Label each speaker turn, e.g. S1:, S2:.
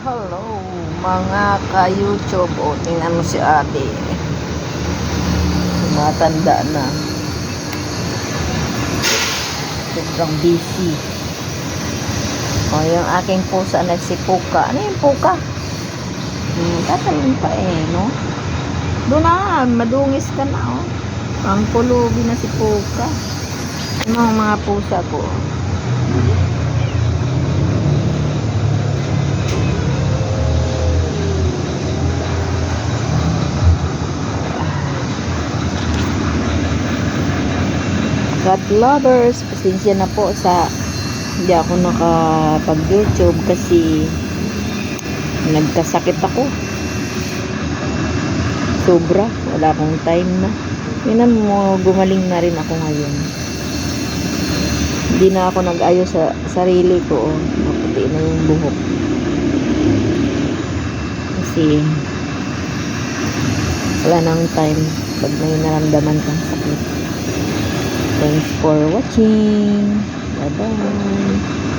S1: Hello mga ka-YouTube. O, tingnan mo si ate. Tumatanda na. Sobrang busy. O, yung aking pusa nagsipuka. Ano yung puka? Tatalon pa no? Doon na, madungis ka na, oh. Ang pulubi na si puka. Yung mga pusa ko. Cat lovers, pasensya na po sa hindi ako nakapag-YouTube kasi nagkasakit ako. Sobra, wala akong time na. Tingnan mo, gumaling na rin ako ngayon. Hindi na ako nag-ayos sa sarili ko. Oh. Maputi na yung buhok. Kasi wala nang time pag may naramdaman kang sakit. Thanks for watching. Bye-bye.